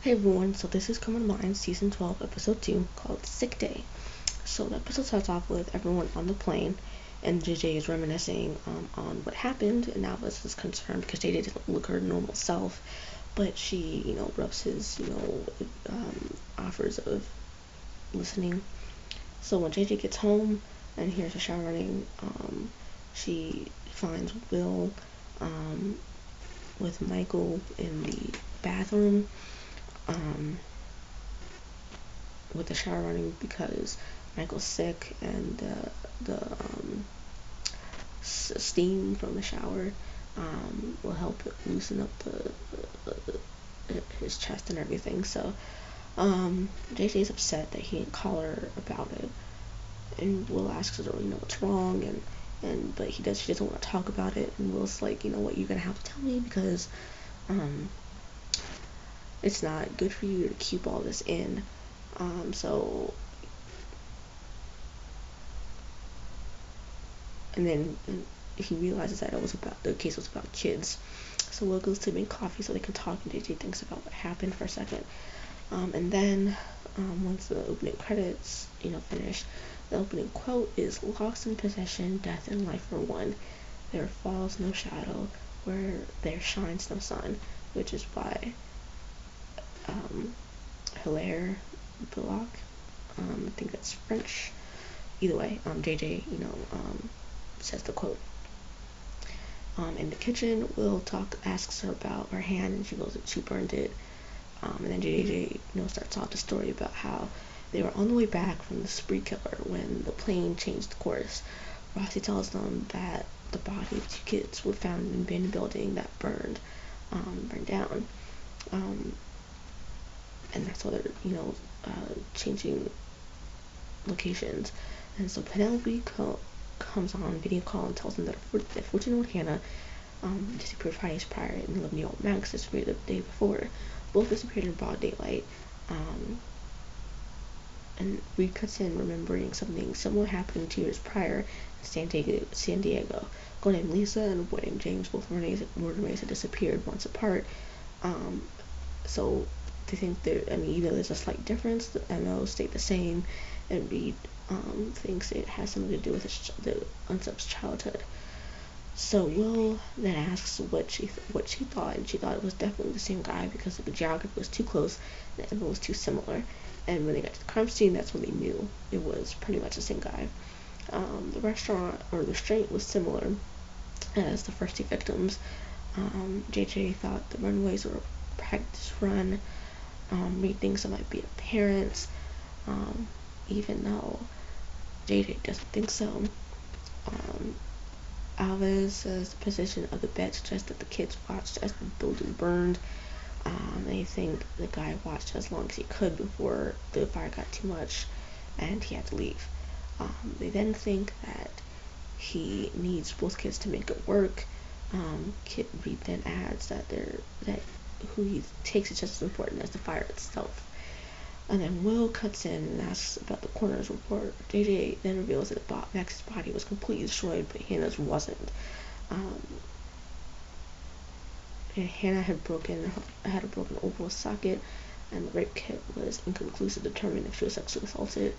Hey everyone, so this is Coming to Mind, Season 12, Episode 2, called Sick Day. So the episode starts off with everyone on the plane, and JJ is reminiscing on what happened, and Alice is concerned because JJ doesn't look her normal self, but she, rubs his, offers of listening. So when JJ gets home and hears her shower running, she finds Will um, with Michael in the bathroom. Um, with the shower running because Michael's sick and the steam from the shower will help loosen up his chest and everything. So JJ's upset that he didn't call her about it, and Will asks her, what's wrong, and but she doesn't want to talk about it, and Will's like, what, you're gonna have to tell me because um it's not good for you to keep all this in. So and then he realizes that the case was about kids. So Will goes to make coffee so they can talk, and JJ thinks about what happened for a second. And then once the opening credits, finish, the opening quote is "Lost in possession, death and life are one. There falls no shadow where there shines no sun," which is by Hilaire Belloc. I think that's French. Either way, JJ, says the quote. In the kitchen, Will asks her about her hand, and she goes that she burned it. And then JJ, starts off the story about how they were on the way back from the spree killer when the plane changed course. Rossi tells them that the body of two kids were found in an abandoned building that burned down. And that's why they're, changing locations. And so Penelope comes on video call and tells them that 14-year-old Hannah disappeared 5 days prior, and 11-year-old Max disappeared the day before. Both disappeared in broad daylight. And Reed cuts in remembering something similar happening 2 years prior in San Diego. A girl named Lisa and a boy named James, both murder remains had disappeared months apart. So they think even though there's a slight difference, the MO stayed the same, and Reed thinks it has something to do with the unsub's childhood. So Will then asks what she thought, and she thought it was definitely the same guy because the geography was too close and the MO was too similar. And when they got to the crime scene, that's when they knew it was pretty much the same guy. The restaurant or the street was similar as the first 2 victims. JJ thought the runways were a practice run. Reed thinks it might be a parents, even though JJ doesn't think so. Alves says the position of the bed suggests that the kids watched as the building burned. They think the guy watched as long as he could before the fire got too much and he had to leave. They then think that he needs both kids to make it work. Reed then adds that who he takes is just as important as the fire itself. And then Will cuts in and asks about the coroner's report. JJ then reveals that Max's body was completely destroyed, but Hannah's wasn't. And Hannah had a broken oval socket, and the rape kit was inconclusive to determine if she was sexually assaulted.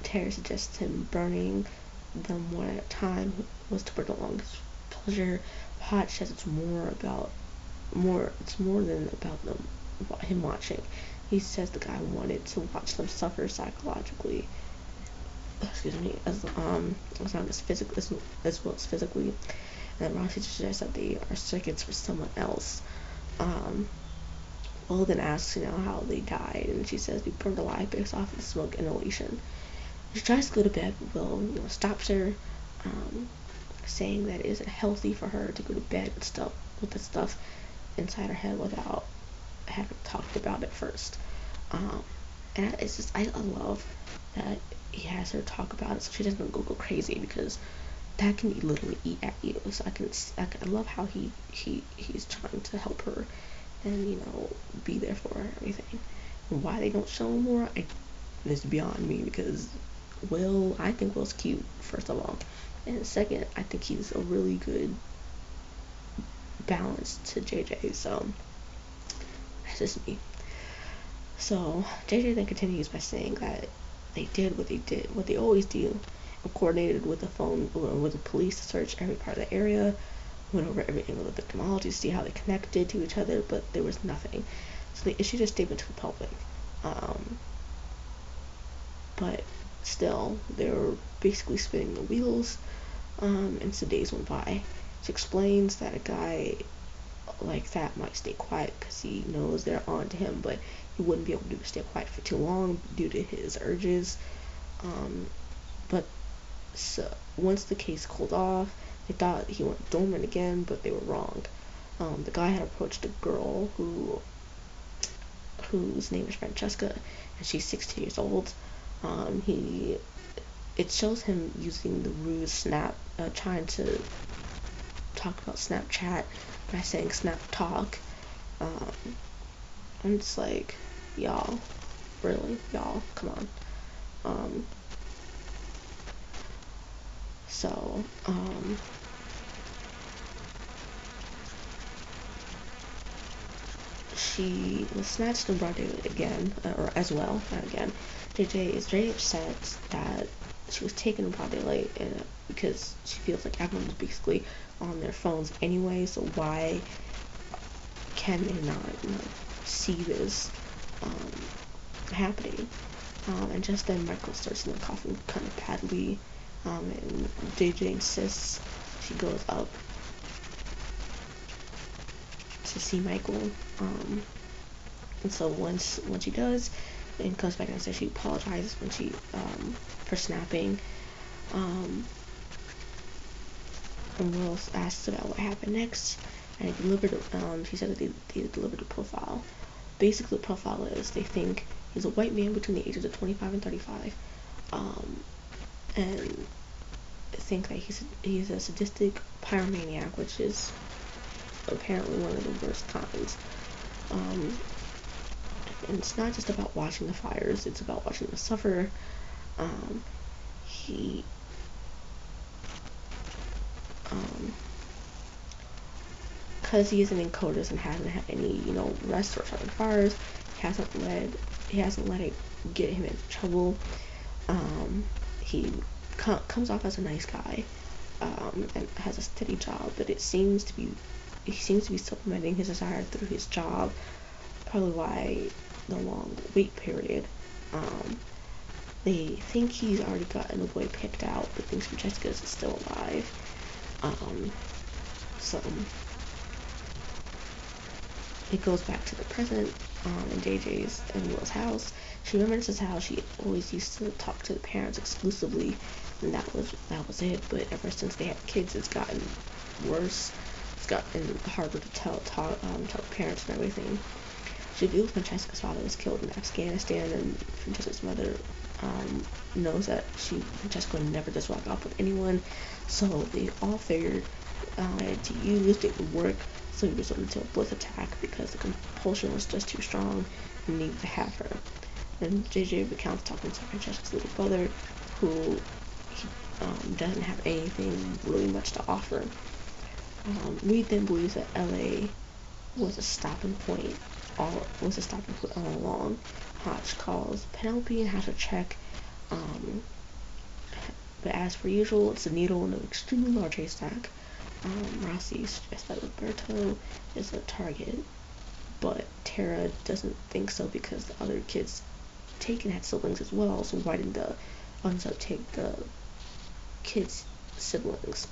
Terry suggests him burning them one at a time was to prolong his pleasure. Hodge says it's more than about him watching. He says the guy wanted to watch them suffer psychologically. As long as physically as well as physically. And then Rossi suggests that they are circuits for someone else. Will then asks, how they died, and she says they burned alive based off of the smoke inhalation. She tries to go to bed, but Will, stops her, saying that it isn't healthy for her to go to bed with the stuff inside her head without having talked about it first. And it's just I love that he has her talk about it so she doesn't go crazy, because that can literally eat at you. So I love how he's trying to help her and be there for her and everything. And why they don't show more is beyond me, because I think Will's cute, first of all, and second, I think he's a really good balance to JJ. So That's just me. So JJ then continues by saying that they did, what they always do, and coordinated with the police to search every part of the area, went over every angle of the victimology to see how they connected to each other, but there was nothing. So they issued a statement to the public. But still, they were basically spinning the wheels, and so days went by. She explains that a guy like that might stay quiet because he knows they're on to him, but he wouldn't be able to stay quiet for too long due to his urges. But so once the case cooled off, they thought he went dormant again, but they were wrong. The guy had approached a girl whose name is Francesca, and she's 16 years old. It shows him using the ruse Snap, trying to talk about Snapchat by saying Snap Talk. I'm just like, y'all, really, y'all, come on. So, she was snatched in broad daylight again, or as well, not again. JJ is very upset that she was taken in broad daylight because she feels like everyone was basically on their phones anyway, so why can they not, see this happening? And just then Michael starts coughing kind of badly, and JJ insists she goes up to see Michael, and so once she does, and comes back and says she apologizes when she for snapping, and Will asks about what happened next, and he delivered. She said that they delivered a profile. Basically, the profile is they think he's a white man between the ages of 25 and 35, and think that he's a sadistic pyromaniac, which is apparently one of the worst kinds. And it's not just about watching the fires, it's about watching them suffer. He because he isn't in CODIS and hasn't had any, rest or starting fires, he hasn't let it get him into trouble. He comes off as a nice guy, and has a steady job, but he seems to be supplementing his desire through his job, probably why the long wait period. They think he's already gotten a boy picked out, but thinks Francesca is still alive. So it goes back to the present, in JJ's and Will's house. She remembers how she always used to talk to the parents exclusively, and that was it. But ever since they had kids, it's gotten worse. It's gotten harder to talk to parents and everything. She feels Francesca's father was killed in Afghanistan, and Francesca's mother knows that Francesca would never just walk off with anyone. So they all figured to use it would work. So he resorted to a blitz attack because the compulsion was just too strong and needed to have her. And JJ recounts talking to Francesca's little brother, who doesn't have anything really much to offer. Reed then believes that LA was a stopping point all along. Hotch calls Penelope and has her check. But as per usual, it's a needle in an extremely large haystack. Rossi suggests that Roberto is a target, but Tara doesn't think so because the other kids taken had siblings as well, so why didn't the unsub take the kids' siblings?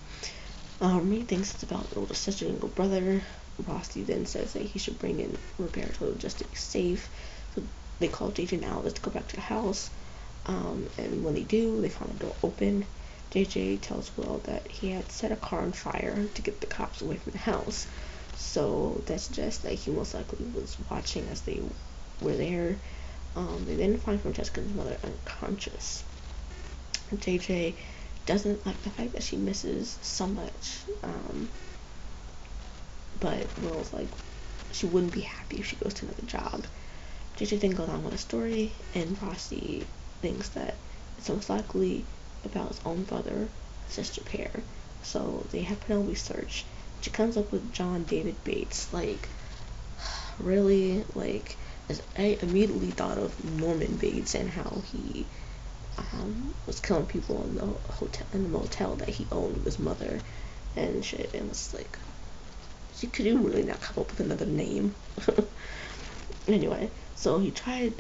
Reed thinks it's about the older sister and little brother. Rossi then says that he should bring in Roberto just to be safe. So they call JJ and Alice to go back to the house. And when they do, they find the door open. JJ tells Will that he had set a car on fire to get the cops away from the house. So that suggests that he most likely was watching as they were there. They then find Francesca's mother unconscious. JJ doesn't like the fact that she misses so much. But Will's like, she wouldn't be happy if she goes to another job. JJ then goes on with a story, and Rossi thinks that it's most likely about his own brother, sister pair. So they have Penelope search. She comes up with John David Bates. Like, really, like, I immediately thought of Norman Bates and how he was killing people in the motel that he owned with his mother and shit. And it's like, could you really not come up with another name? Anyway, so he tried,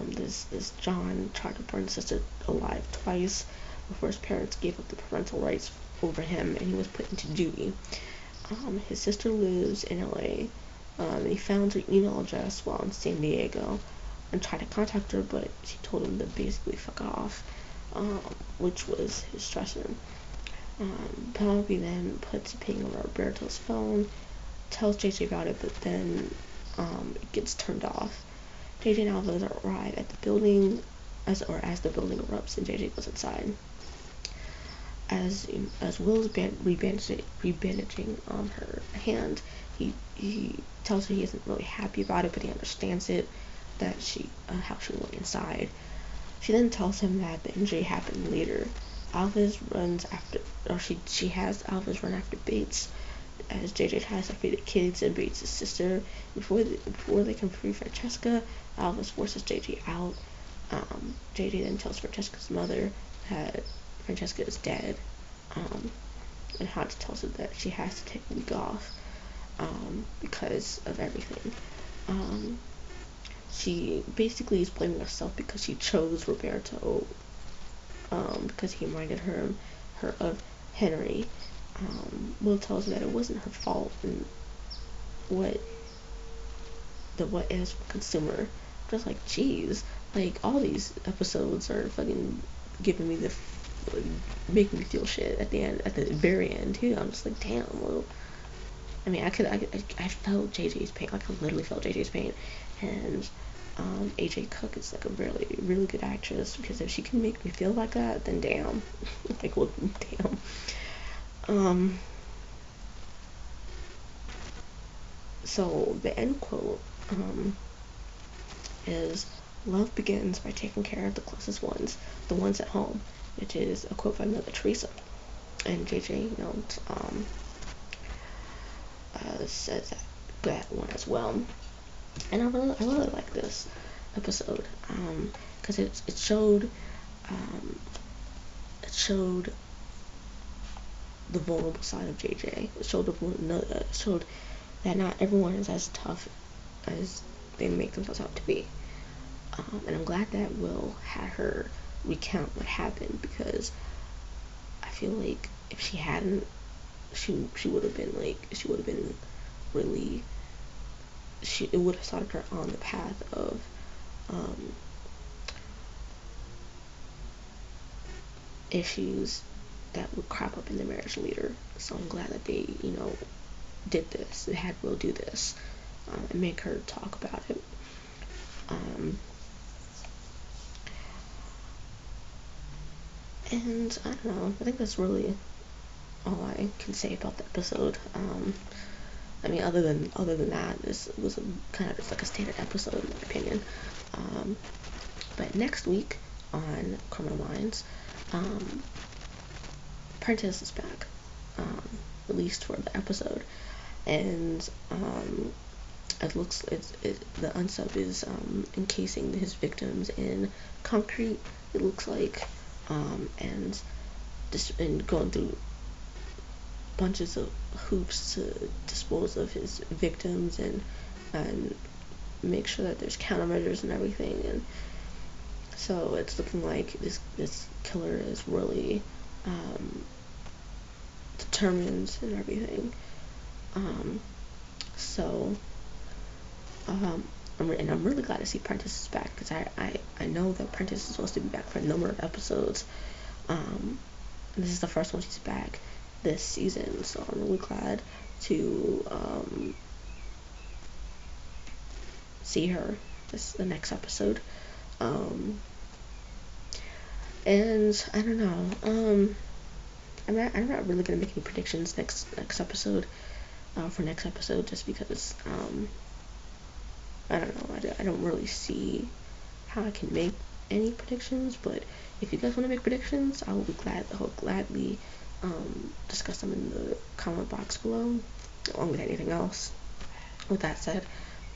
this John tried to burn his sister alive twice before his parents gave up the parental rights over him and he was put into juvie. His sister lives in LA. He found her email address while in San Diego and tried to contact her, but she told him to basically fuck off, which was his stressor. Penelope then puts a ping on Roberto's phone, tells JJ about it, but then it gets turned off. JJ and Alvarez arrive at the building as the building erupts and JJ goes inside. As Will's rebandaging her hand, he tells her he isn't really happy about it, but he understands it, that how she went inside. She then tells him that the injury happened later. She has Alvarez run after Bates as JJ tries to free the kids and Bates' sister. Before they can free Francesca, Alvarez forces JJ out. JJ then tells Francesca's mother that Francesca is dead, and Hans tells her that she has to take a week off because of everything. She basically is blaming herself because she chose Roberto because he reminded her of Henry. Will tells her that it wasn't her fault and what is consumer. Just like, geez, like all these episodes are fucking giving me making me feel shit at the very end too. I'm just like, damn. Well, I mean, I felt JJ's pain. Like, I literally felt JJ's pain, and AJ Cook is like a really, really good actress, because if she can make me feel like that, then damn. Like, well, damn. So the end quote is, "Love begins by taking care of the closest ones, the ones at home," which is a quote by Mother Teresa. And JJ, says that one as well. And I really like this episode, because it showed the vulnerable side of JJ. It showed that not everyone is as tough as they make themselves out to be. And I'm glad that Will had her recount what happened, because I feel like if she hadn't, she would have been really, it would have started her on the path of issues that would crop up in the marriage later. So I'm glad that they, did this. They had Will do this, and make her talk about it. And I don't know, I think that's really all I can say about the episode. I mean, other than that, this was kind of just like a standard episode in my opinion. But next week on Criminal Minds, Prentice is back, at least for the episode, and the unsub is encasing his victims in concrete, it looks like, and going through bunches of hoops to dispose of his victims and make sure that there's countermeasures and everything. And so it's looking like this killer is really determined and everything. I'm really glad to see Prentice is back, because I know that Prentice is supposed to be back for a number of episodes. This is the first one she's back this season, so I'm really glad to see her the next episode. And I don't know. I'm not really gonna make any predictions next episode. For next episode, just because I don't know. I don't really see how I can make any predictions. But if you guys want to make predictions, I will gladly discuss them in the comment box below, along with anything else. With that said,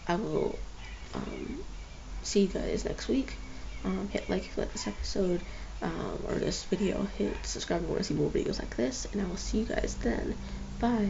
I will see you guys next week. Hit like if you like this episode or this video. Hit subscribe if you want to see more videos like this, and I will see you guys then. Bye.